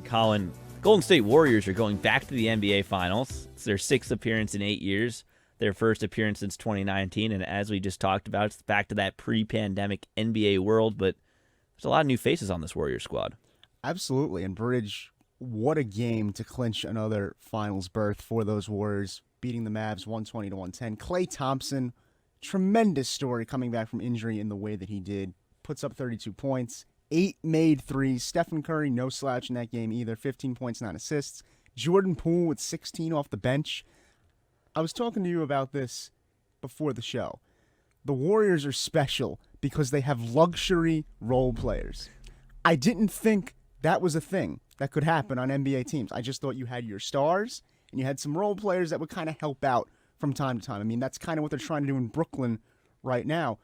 Colin. Golden State Warriors are going back to the NBA Finals. It's their 6th appearance in 8 years, their first appearance since 2019, and as we just talked about, it's back to that pre-pandemic NBA world, but there's a lot of new faces on this Warriors squad. Absolutely, and Brij, what a game to clinch another finals berth for those Warriors, beating the Mavs 120-110. Klay Thompson, tremendous story coming back from injury in the way that he did. Puts up 32 points, 8 made threes. Stephen Curry, no slouch in that game either, 15 points, 9 assists. Jordan Poole with 16 off the bench. I was talking to you about this before the show. The Warriors are special because they have luxury role players. I didn't think that was a thing that could happen on NBA teams. I just thought you had your stars and you had some role players that would kind of help out from time to time. I mean, that's kind of what they're trying to do in Brooklyn right now.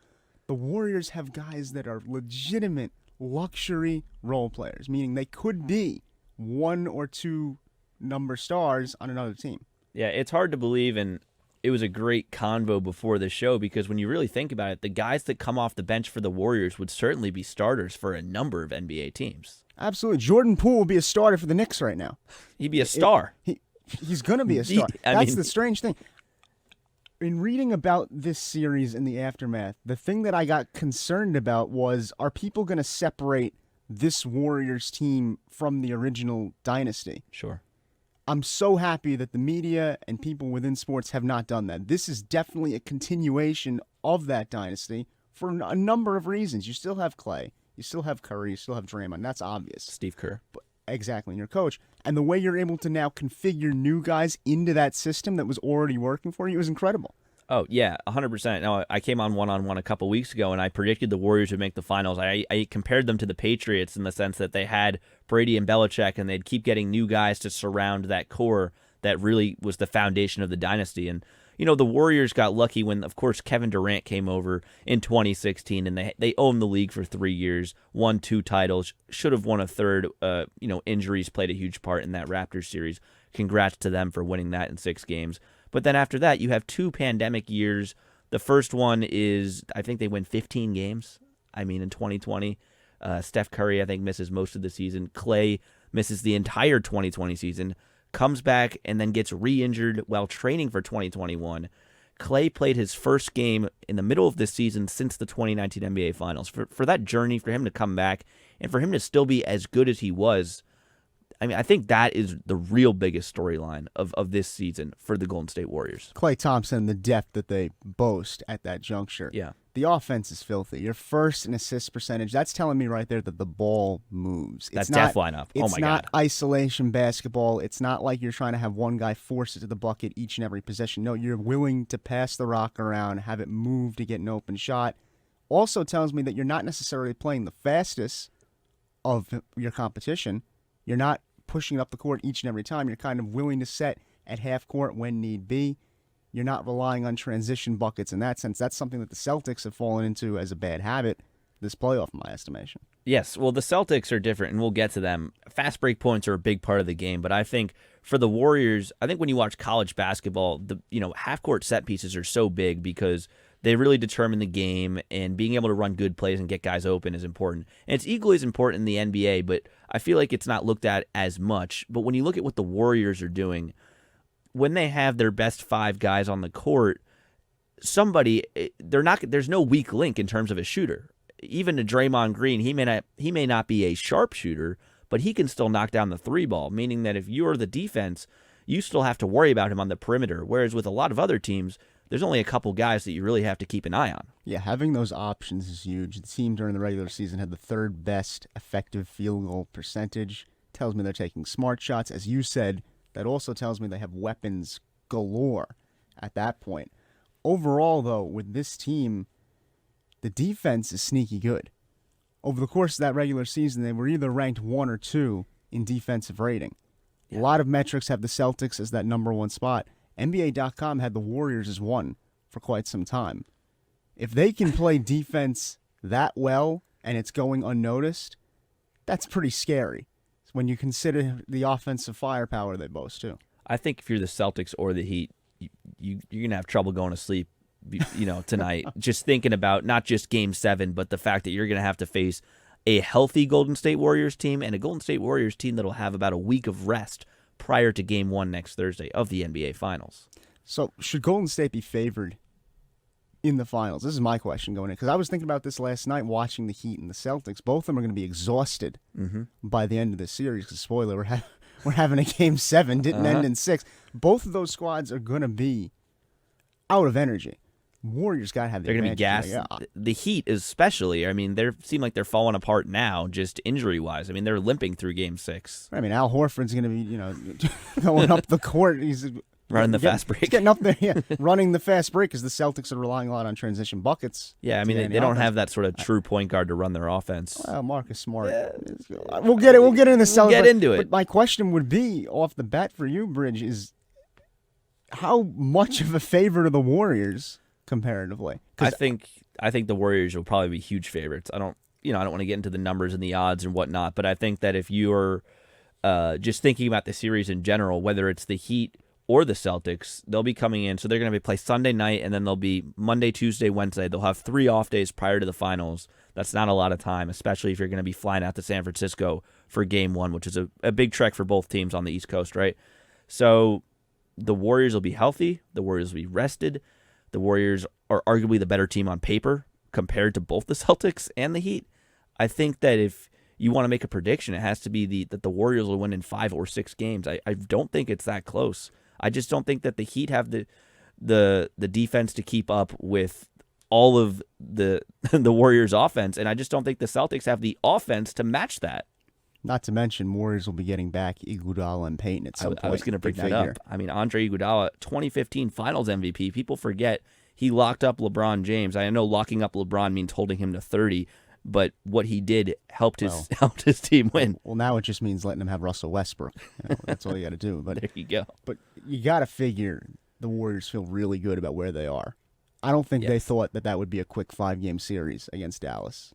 The Warriors have guys that are legitimate luxury role players, meaning they could be 1 or 2 number stars on another team. Yeah, it's hard to believe, and it was a great convo before the show because when you really think about it, the guys that come off the bench for the Warriors would certainly be starters for a number of NBA teams. Absolutely. Jordan Poole will be a starter for the Knicks right now. He'd be a star. He's going to be a star. That's the strange thing. In reading about this series in the aftermath, the thing that I got concerned about was, are people going to separate this Warriors team from the original dynasty? Sure. I'm so happy that the media and people within sports have not done that. This is definitely a continuation of that dynasty for a number of reasons. You still have Klay. You still have Curry. You still have Draymond. That's obvious. Steve Kerr. Exactly, and your coach. And the way you're able to now configure new guys into that system that was already working for you is incredible. Oh, yeah, 100%. Now, I came on one-on-one a couple weeks ago, and I predicted the Warriors would make the finals. I compared them to the Patriots in the sense that they had Brady and Belichick, and they'd keep getting new guys to surround that core that really was the foundation of the dynasty. And, you know, the Warriors got lucky when, of course, Kevin Durant came over in 2016, and they owned the league for 3 years, won 2 titles, should have won a third. Injuries played a huge part in that Raptors series. Congrats to them for winning that in 6 games. But then after that, you have 2 pandemic years. The first one is, I think they win 15 games. In 2020. Steph Curry, I think, misses most of the season. Klay misses the entire 2020 season, comes back, and then gets re-injured while training for 2021. Klay played his first game in the middle of this season since the 2019 NBA Finals. For that journey, for him to come back, and for him to still be as good as he was, I think that is the real biggest storyline of this season for the Golden State Warriors. Klay Thompson, the depth that they boast at that juncture. Yeah. The offense is filthy. Your first and assist percentage, that's telling me right there that the ball moves. That def lineup. Oh, my God. It's not isolation basketball. It's not like you're trying to have one guy force it to the bucket each and every possession. No, you're willing to pass the rock around, have it move to get an open shot. Also tells me that you're not necessarily playing the fastest of your competition. You're not pushing up the court each and every time. You're kind of willing to set at half court when need be. You're not relying on transition buckets in that sense. That's something that the Celtics have fallen into as a bad habit this playoff, in my estimation. Yes, well, the Celtics are different, and we'll get to them. Fast break points are a big part of the game, but I think for the Warriors, I think when you watch college basketball, the half-court set pieces are so big because they really determine the game, and being able to run good plays and get guys open is important. And it's equally as important in the NBA, but I feel like it's not looked at as much. But when you look at what the Warriors are doing, when they have their best 5 guys on the court, there's no weak link in terms of a shooter. Even to Draymond Green, he may not be a sharp shooter, but he can still knock down the 3 ball, meaning that if you're the defense, you still have to worry about him on the perimeter. Whereas with a lot of other teams, there's only a couple guys that you really have to keep an eye on. Yeah, having those options is huge. The team during the regular season had the 3rd best effective field goal percentage. Tells me they're taking smart shots. As you said, that also tells me they have weapons galore at that point. Overall, though, with this team, the defense is sneaky good. Over the course of that regular season, they were either ranked 1 or 2 in defensive rating. Yeah. A lot of metrics have the Celtics as that number 1 spot. NBA.com had the Warriors as 1 for quite some time. If they can play defense that well and it's going unnoticed, that's pretty scary when you consider the offensive firepower they boast, too. I think if you're the Celtics or the Heat, you're going to have trouble going to sleep tonight, just thinking about not just Game 7, but the fact that you're going to have to face a healthy Golden State Warriors team and a Golden State Warriors team that'll have about a week of rest prior to Game 1 next Thursday of the NBA Finals. So should Golden State be favored in the finals? This is my question going in, because I was thinking about this last night watching the Heat and the Celtics. Both of them are going to be exhausted by the end of the series, because spoiler, we're having a Game 7, didn't end in 6. Both of those squads are going to be out of energy. Warriors got to have the They're going to be advantage. gassed. Yeah. The Heat especially, I mean, they seem like they're falling apart now, just injury-wise. I mean, they're limping through Game 6. I mean, Al Horford's going to be, going up the court. He's Running the fast break. He's getting up there, running the fast break, because the Celtics are relying a lot on transition buckets. Yeah, I mean, they don't have that sort of true point guard to run their offense. Well, Marcus Smart. We'll get it. We'll get into Celtics. We'll get into it. But my question would be, off the bat for you, Brij, is how much of a favorite are the Warriors comparatively? I think the Warriors will probably be huge favorites. I don't want to get into the numbers and the odds and whatnot, but I think that if you're just thinking about the series in general, whether it's the Heat or the Celtics, they'll be coming in. So they're going to play Sunday night, and then they'll be Monday, Tuesday, Wednesday. They'll have 3 off days prior to the finals. That's not a lot of time, especially if you're going to be flying out to San Francisco for Game 1, which is a big trek for both teams on the East Coast, right? So the Warriors will be healthy. The Warriors will be rested. The Warriors are arguably the better team on paper compared to both the Celtics and the Heat. I think that if you want to make a prediction, it has to be that the Warriors will win in 5 or 6 games. I don't think it's that close. I just don't think that the Heat have the defense to keep up with all of the Warriors' offense, and I just don't think the Celtics have the offense to match that. Not to mention, Warriors will be getting back Iguodala and Payton at some point. I was going to bring that up. I mean, Andre Iguodala, 2015 Finals MVP. People forget he locked up LeBron James. I know locking up LeBron means holding him to 30, but what he did helped his team win. Well, now it just means letting him have Russell Westbrook. That's all you got to do. But there you go. But you got to figure the Warriors feel really good about where they are. I don't think they thought that would be a quick 5-game series against Dallas.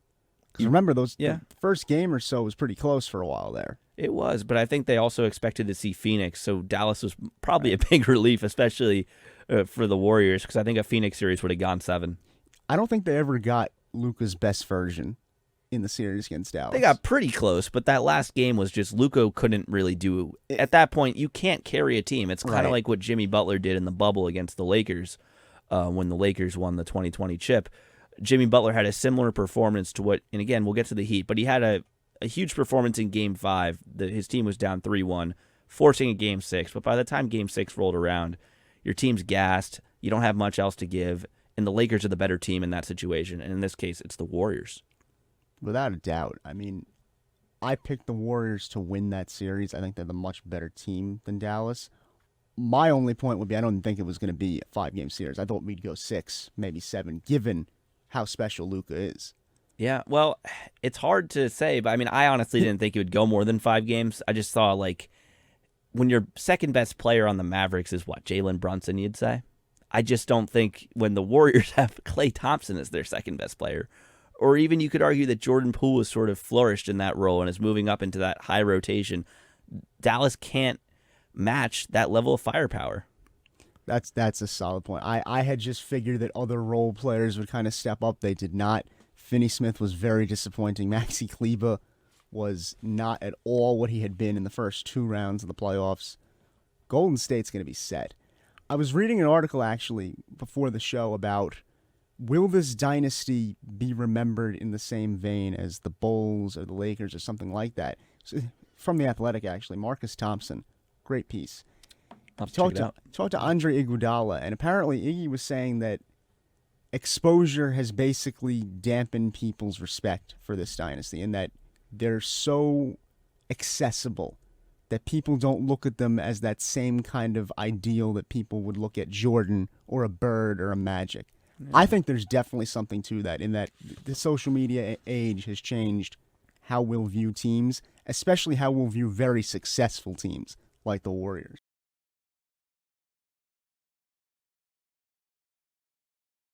Because remember, the first game or so was pretty close for a while there. It was, but I think they also expected to see Phoenix, so Dallas was probably a big relief, especially for the Warriors, because I think a Phoenix series would have gone 7. I don't think they ever got Luka's best version in the series against Dallas. They got pretty close, but that last game was just Luka couldn't really do. At that point, you can't carry a team. It's kind of like what Jimmy Butler did in the bubble against the Lakers when the Lakers won the 2020 chip. Jimmy Butler had a similar performance to what, and again, we'll get to the Heat, but he had a huge performance in Game 5. His team was down 3-1, forcing a Game 6. But by the time Game 6 rolled around, your team's gassed. You don't have much else to give, and the Lakers are the better team in that situation. And in this case, it's the Warriors. Without a doubt. I mean, I picked the Warriors to win that series. I think they're the much better team than Dallas. My only point would be I don't think it was going to be a 5-game series. I thought we'd go 6, maybe 7, given how special Luka is. Yeah, well, it's hard to say, but I mean, I honestly didn't think it would go more than 5 games. I just saw, when your second best player on the Mavericks is what, Jalen Brunson, you'd say? I just don't think when the Warriors have Klay Thompson as their second best player, or even you could argue that Jordan Poole has sort of flourished in that role and is moving up into that high rotation, Dallas can't match that level of firepower. That's a solid point. I had just figured that other role players would kind of step up. They did not. Finney Smith was very disappointing. Maxi Kleber was not at all what he had been in the first 2 rounds of the playoffs. Golden State's going to be set. I was reading an article, actually, before the show about will this dynasty be remembered in the same vein as the Bulls or the Lakers or something like that. From The Athletic, actually. Marcus Thompson. Great piece. Talked to Andre Iguodala, and apparently Iggy was saying that exposure has basically dampened people's respect for this dynasty, and that they're so accessible that people don't look at them as that same kind of ideal that people would look at Jordan or a Bird or a Magic. Yeah. I think there's definitely something to that, in that the social media age has changed how we'll view teams, especially how we'll view very successful teams like the Warriors.